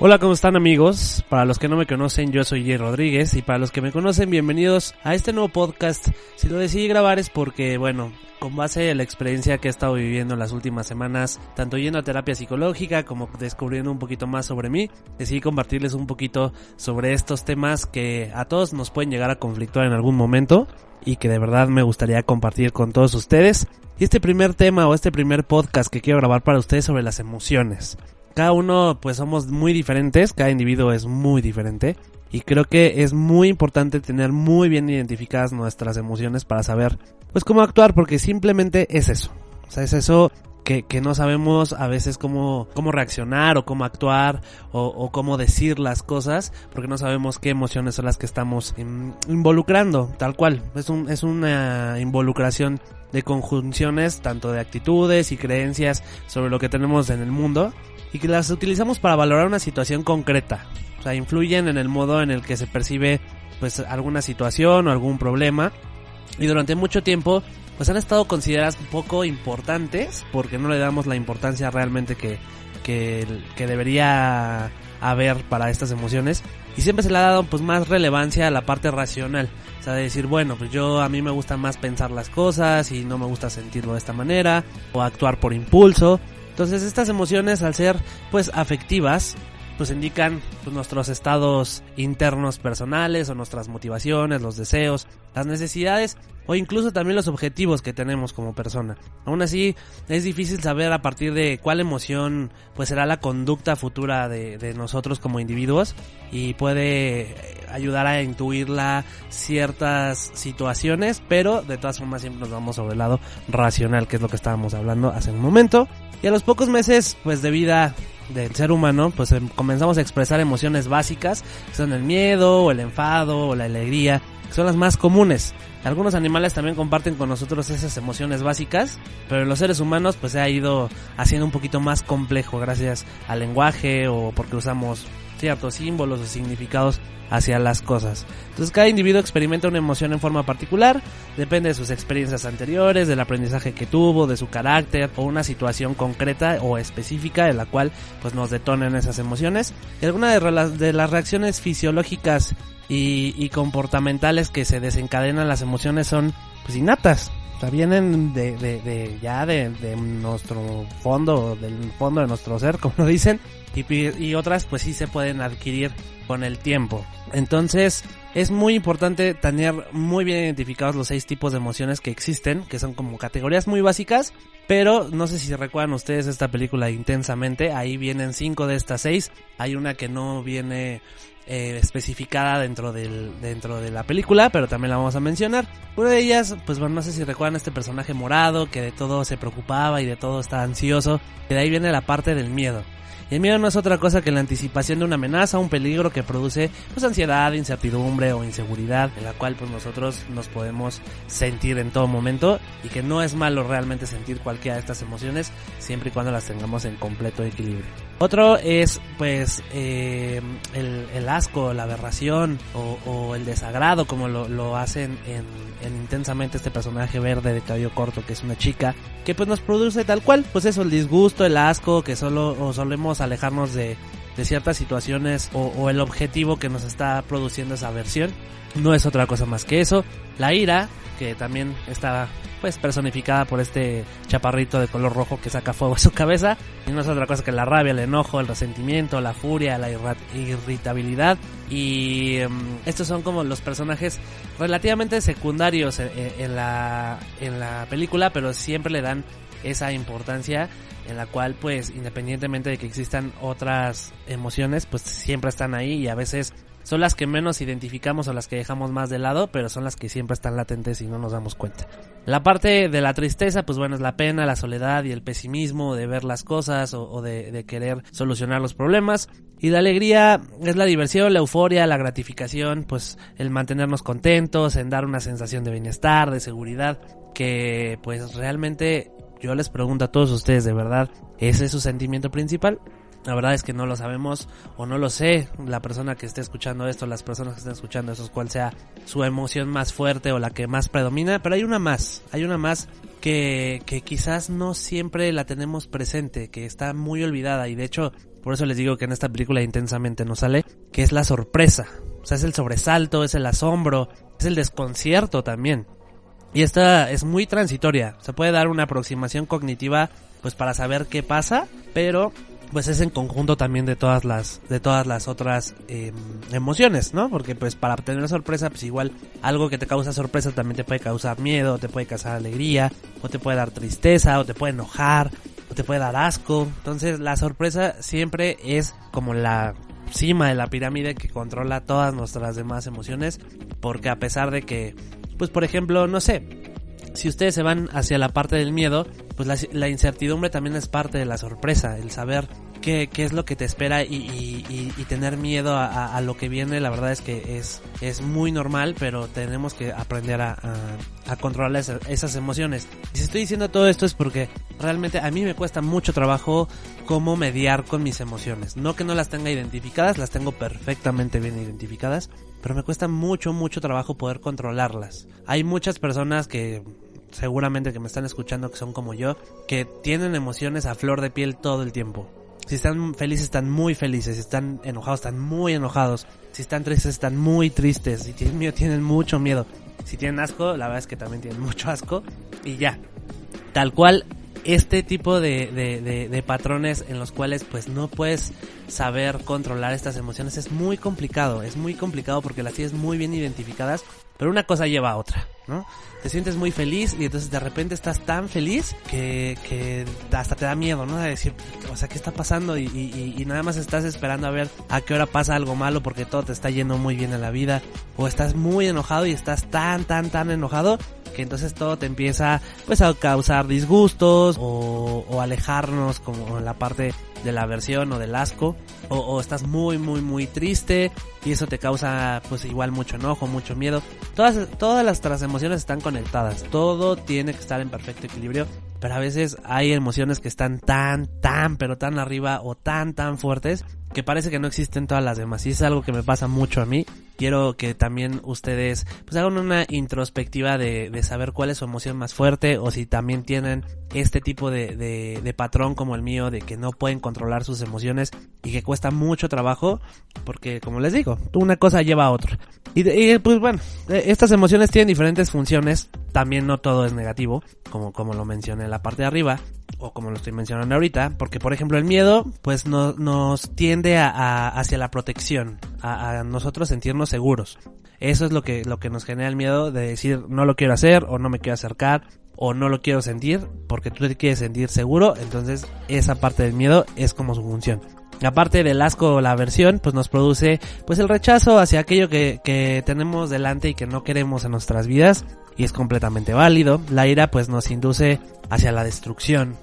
Hola, ¿cómo están amigos? Para los que no me conocen, yo soy Jay Rodríguez, y para los que me conocen, bienvenidos a este nuevo podcast. Si lo decidí grabar es porque, bueno, con base en la experiencia que he estado viviendo en las últimas semanas, tanto yendo a terapia psicológica como descubriendo un poquito más sobre mí, decidí compartirles un poquito sobre estos temas que a todos nos pueden llegar a conflictuar en algún momento y que de verdad me gustaría compartir con todos ustedes. Y este primer tema o este primer podcast que quiero grabar para ustedes sobre las emociones. Cada uno pues somos muy diferentes, cada individuo es muy diferente y creo que es muy importante tener muy bien identificadas nuestras emociones para saber pues cómo actuar, porque simplemente es eso, o sea, es eso que no sabemos a veces cómo reaccionar o cómo actuar o cómo decir las cosas, porque no sabemos qué emociones son las que estamos involucrando, tal cual, es una involucración de conjunciones tanto de actitudes y creencias sobre lo que tenemos en el mundo y que las utilizamos para valorar una situación concreta, o sea, influyen en el modo en el que se percibe pues alguna situación o algún problema, y durante mucho tiempo pues han estado consideradas poco importantes porque no le damos la importancia realmente que debería haber para estas emociones, y siempre se le ha dado pues más relevancia a la parte racional, o sea, de decir, bueno, pues a mí me gusta más pensar las cosas y no me gusta sentirlo de esta manera o actuar por impulso. Entonces estas emociones, al ser pues afectivas, pues indican pues nuestros estados internos personales o nuestras motivaciones, los deseos, las necesidades o incluso también los objetivos que tenemos como persona. Aún así es difícil saber a partir de cuál emoción pues será la conducta futura de nosotros como individuos, y puede ayudar a intuirla ciertas situaciones, pero de todas formas siempre nos vamos sobre el lado racional, que es lo que estábamos hablando hace un momento. Y a los pocos meses pues de vida del ser humano pues comenzamos a expresar emociones básicas, que son el miedo o el enfado o la alegría, que son las más comunes. Algunos animales también comparten con nosotros esas emociones básicas, pero en los seres humanos pues se ha ido haciendo un poquito más complejo gracias al lenguaje o porque usamos ciertos símbolos o significados hacia las cosas. Entonces cada individuo experimenta una emoción en forma particular, depende de sus experiencias anteriores, del aprendizaje que tuvo, de su carácter o una situación concreta o específica en la cual pues nos detonan esas emociones. Y algunas de las reacciones fisiológicas y comportamentales que se desencadenan las emociones son pues innatas, o sea, vienen de nuestro fondo, del fondo de nuestro ser, como lo dicen, y otras pues sí se pueden adquirir con el tiempo. Entonces es muy importante tener muy bien identificados los 6 tipos de emociones que existen, que son como categorías muy básicas, pero no sé si recuerdan ustedes esta película Intensamente, ahí vienen 5 de estas 6, hay una que no viene especificada dentro de la película, pero también la vamos a mencionar. Una de ellas, pues bueno, no sé si recuerdan este personaje morado que de todo se preocupaba y de todo estaba ansioso, y de ahí viene la parte del miedo. Y el miedo no es otra cosa que la anticipación de una amenaza, un peligro que produce pues ansiedad, incertidumbre o inseguridad, en la cual pues nosotros nos podemos sentir en todo momento, y que no es malo realmente sentir cualquiera de estas emociones siempre y cuando las tengamos en completo equilibrio. Otro es pues el asco, la aberración o el desagrado, como lo hacen en Intensamente este personaje verde de cabello corto, que es una chica, que pues nos produce tal cual, pues eso, el disgusto, el asco, que solemos alejarnos de ciertas situaciones o el objetivo que nos está produciendo esa aversión. No es otra cosa más que eso. La ira, que también está pues personificada por este chaparrito de color rojo que saca fuego a su cabeza, y no es otra cosa que la rabia, el enojo, el resentimiento, la furia, la irritabilidad, y estos son como los personajes relativamente secundarios en la película, pero siempre le dan esa importancia en la cual pues independientemente de que existan otras emociones pues siempre están ahí, y a veces son las que menos identificamos o las que dejamos más de lado, pero son las que siempre están latentes y no nos damos cuenta. La parte de la tristeza, pues bueno, es la pena, la soledad y el pesimismo de ver las cosas o de querer solucionar los problemas. Y la alegría es la diversión, la euforia, la gratificación, pues el mantenernos contentos, en dar una sensación de bienestar, de seguridad, que pues realmente yo les pregunto a todos ustedes, ¿de verdad ese es su sentimiento principal? La verdad es que no lo sabemos o no lo sé, la persona que esté escuchando esto, las personas que estén escuchando esto, cuál sea su emoción más fuerte o la que más predomina, pero hay una más que quizás no siempre la tenemos presente, que está muy olvidada y de hecho por eso les digo que en esta película intensamente nos sale, que es la sorpresa, o sea es el sobresalto, es el asombro, es el desconcierto también. Y esta es muy transitoria, se puede dar una aproximación cognitiva pues para saber qué pasa, pero pues es en conjunto también de todas las otras emociones, ¿no? Porque pues para obtener sorpresa, pues igual algo que te causa sorpresa también te puede causar miedo, te puede causar alegría, o te puede dar tristeza, o te puede enojar, o te puede dar asco. Entonces la sorpresa siempre es como la cima de la pirámide que controla todas nuestras demás emociones, porque a pesar de que, pues por ejemplo, no sé, si ustedes se van hacia la parte del miedo, pues la incertidumbre también es parte de la sorpresa, el saber qué es lo que te espera y tener miedo a lo que viene. La verdad es que es muy normal, pero tenemos que aprender a controlar esas emociones. Y si estoy diciendo todo esto es porque realmente a mí me cuesta mucho trabajo cómo mediar con mis emociones. No que no las tenga identificadas, las tengo perfectamente bien identificadas, pero me cuesta mucho trabajo poder controlarlas. Hay muchas personas que seguramente que me están escuchando que son como yo, que tienen emociones a flor de piel todo el tiempo. Si están felices, están muy felices. Si están enojados, están muy enojados. Si están tristes, están muy tristes. Si tienen miedo, tienen mucho miedo. Si tienen asco, la verdad es que también tienen mucho asco. Y ya. Tal cual, este tipo de patrones en los cuales pues no puedes saber controlar estas emociones es muy complicado. Es muy complicado porque las tienes muy bien identificadas. Pero una cosa lleva a otra, ¿no? Te sientes muy feliz y entonces de repente estás tan feliz que hasta te da miedo, ¿no? De decir, o sea, ¿qué está pasando? Y nada más estás esperando a ver a qué hora pasa algo malo porque todo te está yendo muy bien en la vida. O estás muy enojado y estás tan enojado que entonces todo te empieza pues a causar disgustos o alejarnos como en la parte de la aversión o del asco, o estás muy triste y eso te causa pues igual mucho enojo, mucho miedo. Todas las emociones están conectadas, todo tiene que estar en perfecto equilibrio, pero a veces hay emociones que están pero tan arriba o tan fuertes que parece que no existen todas las demás, y es algo que me pasa mucho a mí. Quiero que también ustedes pues hagan una introspectiva de saber cuál es su emoción más fuerte, o si también tienen este tipo de patrón como el mío, de que no pueden controlar sus emociones y que cuesta mucho trabajo, porque como les digo, una cosa lleva a otra. Y pues bueno, estas emociones tienen diferentes funciones, también no todo es negativo, como lo mencioné en la parte de arriba, o como lo estoy mencionando ahorita, porque por ejemplo el miedo pues nos tiende hacia la protección, a nosotros sentirnos seguros. Eso es lo que nos genera el miedo, de decir no lo quiero hacer, o no me quiero acercar, o no lo quiero sentir, porque tú te quieres sentir seguro. Entonces esa parte del miedo es como su función. La parte del asco o la aversión pues nos produce pues el rechazo hacia aquello que tenemos delante y que no queremos en nuestras vidas, y es completamente válido. La ira pues nos induce hacia la destrucción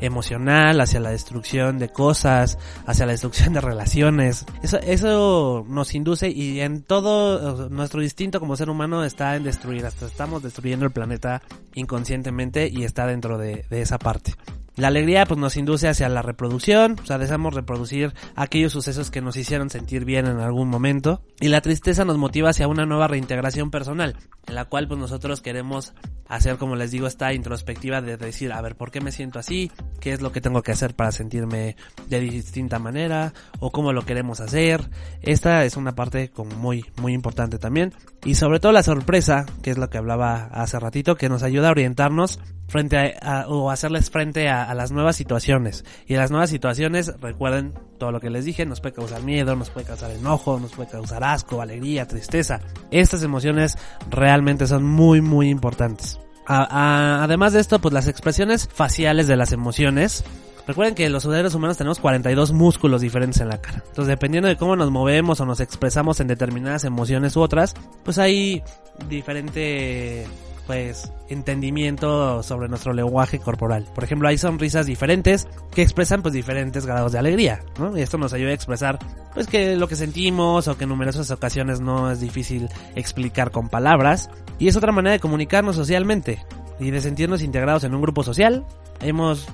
emocional, hacia la destrucción de cosas, hacia la destrucción de relaciones. Eso nos induce, y en todo nuestro instinto como ser humano está en destruir, hasta estamos destruyendo el planeta inconscientemente, y está dentro de esa parte. La alegría pues nos induce hacia la reproducción, o sea, deseamos reproducir aquellos sucesos que nos hicieron sentir bien en algún momento. Y la tristeza nos motiva hacia una nueva reintegración personal, en la cual pues nosotros queremos hacer, como les digo, esta introspectiva de decir, a ver, ¿por qué me siento así? ¿Qué es lo que tengo que hacer para sentirme de distinta manera? ¿O cómo lo queremos hacer? Esta es una parte como muy importante también. Y sobre todo la sorpresa, que es lo que hablaba hace ratito, que nos ayuda a orientarnos frente o hacerles frente a las nuevas situaciones. Y las nuevas situaciones, recuerden todo lo que les dije, nos puede causar miedo, nos puede causar enojo, nos puede causar asco, alegría, tristeza. Estas emociones realmente son muy importantes. Además de esto, pues las expresiones faciales de las emociones. Recuerden que los seres humanos tenemos 42 músculos diferentes en la cara. Entonces, dependiendo de cómo nos movemos o nos expresamos en determinadas emociones u otras, pues hay diferente entendimiento sobre nuestro lenguaje corporal. Por ejemplo, hay sonrisas diferentes que expresan pues diferentes grados de alegría, ¿no? Y esto nos ayuda a expresar pues que lo que sentimos, o que en numerosas ocasiones no es difícil explicar con palabras, y es otra manera de comunicarnos socialmente. y de sentirnos integrados en un grupo social. Hemos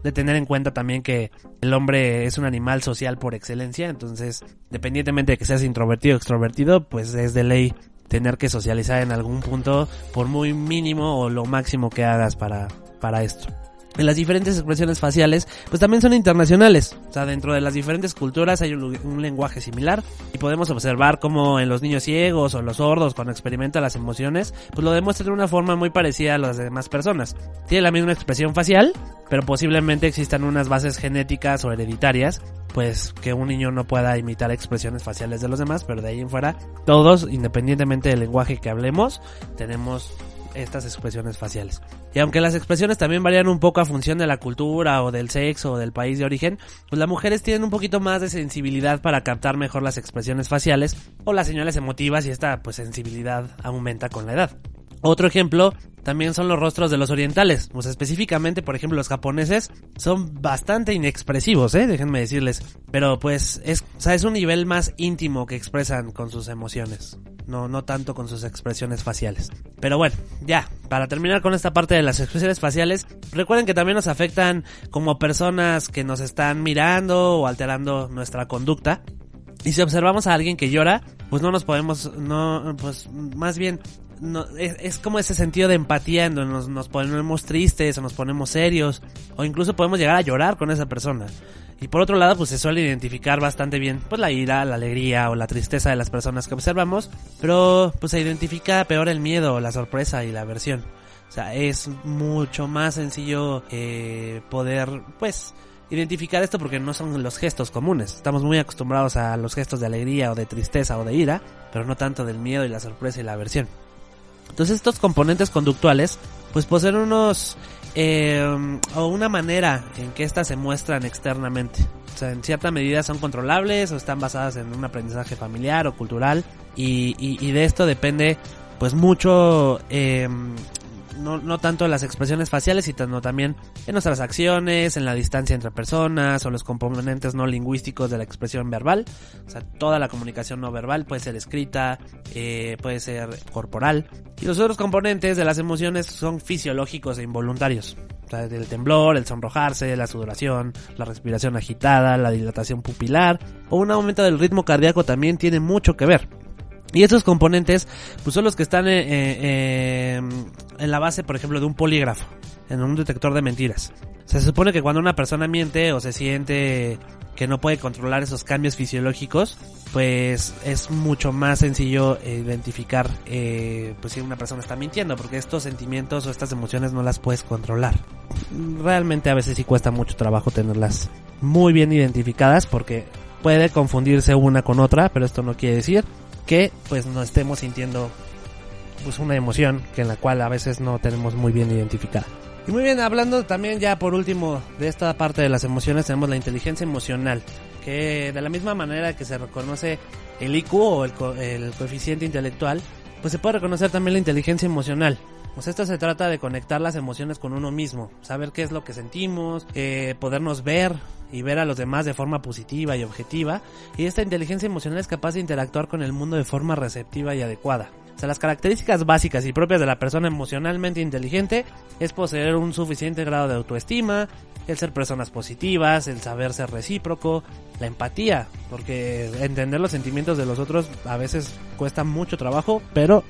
de tener en cuenta también que el hombre es un animal social por excelencia, entonces independientemente de que seas introvertido o extrovertido, pues es de ley tener que socializar en algún punto, por muy mínimo o lo máximo que hagas para esto. Las diferentes expresiones faciales pues también son internacionales, o sea, dentro de las diferentes culturas hay un lenguaje similar y podemos observar cómo en los niños ciegos o los sordos, cuando experimentan las emociones, pues lo demuestran de una forma muy parecida a las demás personas. Tiene la misma expresión facial, pero posiblemente existan unas bases genéticas o hereditarias, pues que un niño no pueda imitar expresiones faciales de los demás, pero de ahí en fuera todos, independientemente del lenguaje que hablemos, tenemos estas expresiones faciales. Y aunque las expresiones también varían un poco a función de la cultura o del sexo o del país de origen, pues las mujeres tienen un poquito más de sensibilidad para captar mejor las expresiones faciales o las señales emotivas, y esta pues sensibilidad aumenta con la edad. Otro ejemplo también son los rostros de los orientales, pues específicamente, por ejemplo, los japoneses son bastante inexpresivos, déjenme decirles, pero pues es un nivel más íntimo que expresan con sus emociones, no tanto con sus expresiones faciales. Pero bueno, ya, para terminar con esta parte de las expresiones faciales, recuerden que también nos afectan como personas que nos están mirando o alterando nuestra conducta. Y si observamos a alguien que llora, pues no nos podemos, más bien, no, es como ese sentido de empatía en donde nos ponemos tristes o nos ponemos serios, o incluso podemos llegar a llorar con esa persona. Y por otro lado, pues se suele identificar bastante bien pues la ira, la alegría o la tristeza de las personas que observamos, pero pues se identifica peor el miedo, la sorpresa y la aversión. O sea, es mucho más sencillo poder pues identificar esto, porque no son los gestos comunes. Estamos muy acostumbrados a los gestos de alegría o de tristeza o de ira, pero no tanto del miedo y la sorpresa y la aversión. Entonces estos componentes conductuales pues poseen unos o una manera en que estas se muestran externamente. O sea, en cierta medida son controlables o están basadas en un aprendizaje familiar o cultural, y de esto depende pues mucho no tanto en las expresiones faciales, sino también en nuestras acciones, en la distancia entre personas o los componentes no lingüísticos de la expresión verbal. O sea, toda la comunicación no verbal puede ser escrita, puede ser corporal. Y los otros componentes de las emociones son fisiológicos e involuntarios. O sea, el temblor, el sonrojarse, la sudoración, la respiración agitada, la dilatación pupilar o un aumento del ritmo cardíaco también tiene mucho que ver. Y estos componentes pues son los que están en la base, por ejemplo, de un polígrafo, en un detector de mentiras. Se supone que cuando una persona miente o se siente que no puede controlar esos cambios fisiológicos, pues es mucho más sencillo identificar pues si una persona está mintiendo, porque estos sentimientos o estas emociones no las puedes controlar. Realmente a veces sí cuesta mucho trabajo tenerlas muy bien identificadas, porque puede confundirse una con otra, pero esto no quiere decir que pues no estemos sintiendo pues una emoción que en la cual a veces no tenemos muy bien identificada. Y muy bien, hablando también ya por último de esta parte de las emociones, tenemos la inteligencia emocional, que de la misma manera que se reconoce el IQ o el coeficiente intelectual, pues se puede reconocer también la inteligencia emocional. Pues esto se trata de conectar las emociones con uno mismo, saber qué es lo que sentimos, podernos ver y ver a los demás de forma positiva y objetiva, y esta inteligencia emocional es capaz de interactuar con el mundo de forma receptiva y adecuada. O sea, las características básicas y propias de la persona emocionalmente inteligente es poseer un suficiente grado de autoestima, el ser personas positivas, el saber ser recíproco, la empatía, porque entender los sentimientos de los otros a veces cuesta mucho trabajo, pero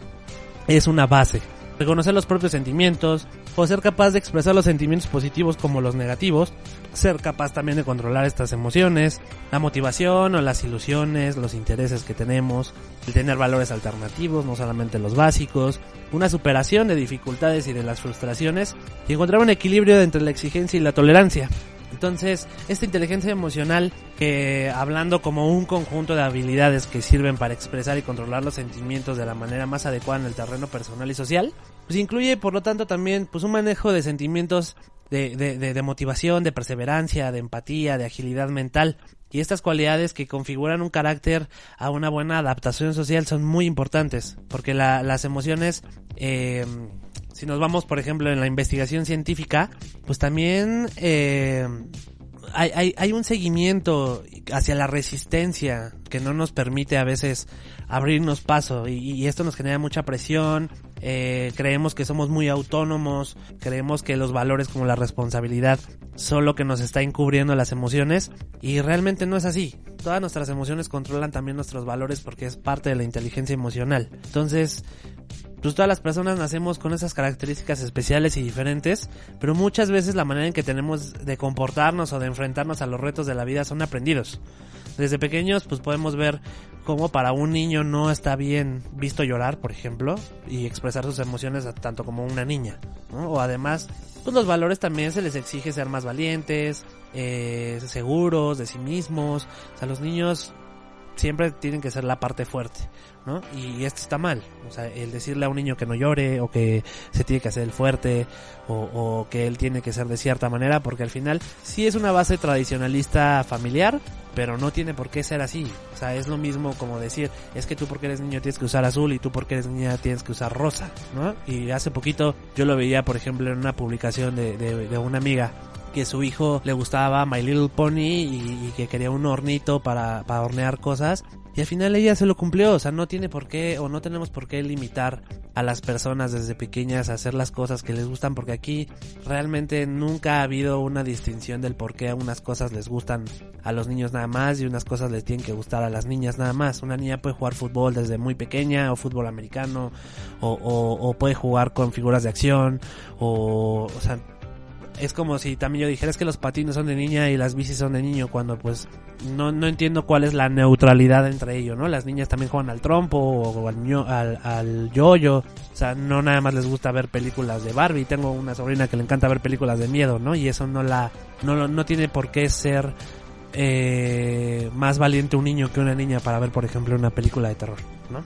es una base. Reconocer los propios sentimientos, o ser capaz de expresar los sentimientos positivos como los negativos, ser capaz también de controlar estas emociones, la motivación o las ilusiones, los intereses que tenemos, el tener valores alternativos, no solamente los básicos, una superación de dificultades y de las frustraciones, y encontrar un equilibrio entre la exigencia y la tolerancia. Entonces, esta inteligencia emocional, hablando como un conjunto de habilidades que sirven para expresar y controlar los sentimientos de la manera más adecuada en el terreno personal y social, pues incluye por lo tanto también pues un manejo de sentimientos de motivación, de perseverancia, de empatía, de agilidad mental. Y estas cualidades que configuran un carácter a una buena adaptación social son muy importantes, porque las emociones, si nos vamos por ejemplo en la investigación científica, pues también hay un seguimiento hacia la resistencia que no nos permite a veces abrirnos paso y esto nos genera mucha presión. Creemos que somos muy autónomos, creemos que los valores como la responsabilidad son lo que nos está encubriendo las emociones y realmente no es así. Todas nuestras emociones controlan también nuestros valores porque es parte de la inteligencia emocional. Entonces, pues todas las personas nacemos con esas características especiales y diferentes, pero muchas veces la manera en que tenemos de comportarnos o de enfrentarnos a los retos de la vida son aprendidos. Desde pequeños pues podemos ver cómo para un niño no está bien visto llorar, por ejemplo, y expresar sus emociones tanto como una niña, ¿no? O además, pues los valores también se les exige ser más valientes, seguros de sí mismos. O sea, los niños siempre tienen que ser la parte fuerte, ¿no? Y esto está mal. O sea, el decirle a un niño que no llore o que se tiene que hacer el fuerte o que él tiene que ser de cierta manera, porque al final sí es una base tradicionalista familiar, pero no tiene por qué ser así. O sea, es lo mismo como decir, es que tú porque eres niño tienes que usar azul y tú porque eres niña tienes que usar rosa, ¿no? Y hace poquito yo lo veía, por ejemplo, en una publicación de una amiga, que su hijo le gustaba My Little Pony y que quería un hornito para hornear cosas, y al final ella se lo cumplió. O sea, no tiene por qué, o no tenemos por qué limitar a las personas desde pequeñas a hacer las cosas que les gustan, porque aquí realmente nunca ha habido una distinción del por qué unas cosas les gustan a los niños nada más y unas cosas les tienen que gustar a las niñas nada más. Una niña puede jugar fútbol desde muy pequeña, o fútbol americano, o puede jugar con figuras de acción, o sea, es como si también yo dijera, es que los patines son de niña y las bicis son de niño, cuando pues no entiendo cuál es la neutralidad entre ellos, ¿no? Las niñas también juegan al trompo o al yo-yo. O sea, no nada más les gusta ver películas de Barbie. Tengo una sobrina que le encanta ver películas de miedo, ¿no? Y eso no tiene por qué ser más valiente un niño que una niña para ver, por ejemplo, una película de terror, ¿no?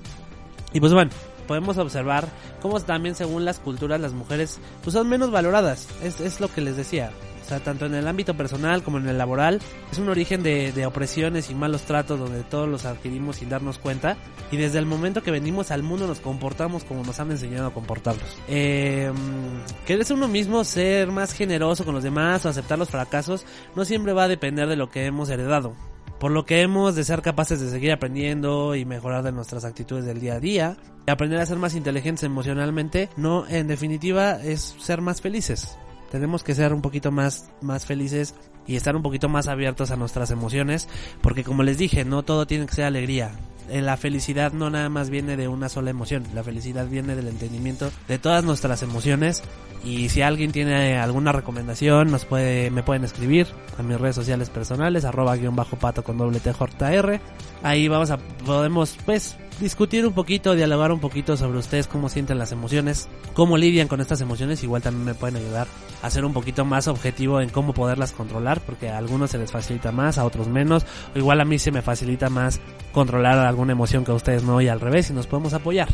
Y pues bueno, podemos observar cómo también según las culturas las mujeres pues son menos valoradas. Es lo que les decía. O sea, tanto en el ámbito personal como en el laboral es un origen de opresiones y malos tratos donde todos los adquirimos sin darnos cuenta, y desde el momento que venimos al mundo nos comportamos como nos han enseñado a comportarnos. Quererse uno mismo, ser más generoso con los demás o aceptar los fracasos no siempre va a depender de lo que hemos heredado, por lo que hemos de ser capaces de seguir aprendiendo y mejorar de nuestras actitudes del día a día. Y aprender a ser más inteligentes emocionalmente, no, en definitiva, es ser más felices. Tenemos que ser un poquito más felices y estar un poquito más abiertos a nuestras emociones, porque como les dije, no todo tiene que ser alegría. La felicidad no nada más viene de una sola emoción, la felicidad viene del entendimiento de todas nuestras emociones. Y si alguien tiene alguna recomendación, me pueden escribir a mis redes sociales personales, @_pato con _TJR. Ahí podemos pues discutir un poquito, dialogar un poquito sobre ustedes, cómo sienten las emociones, cómo lidian con estas emociones. Igual también me pueden ayudar a ser un poquito más objetivo en cómo poderlas controlar, porque a algunos se les facilita más, a otros menos, o igual a mí se me facilita más controlar alguna emoción que a ustedes no, y al revés, y nos podemos apoyar.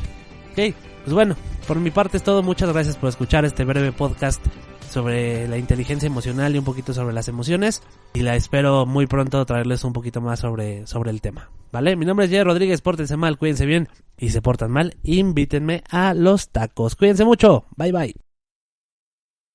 Ok, pues bueno, por mi parte es todo. Muchas gracias por escuchar este breve podcast sobre la inteligencia emocional y un poquito sobre las emociones, y la espero muy pronto traerles un poquito más sobre el tema, ¿vale? Mi nombre es Jerry Rodríguez, pórtense mal, cuídense bien, y si se portan mal, invítenme a los tacos. Cuídense mucho, bye bye.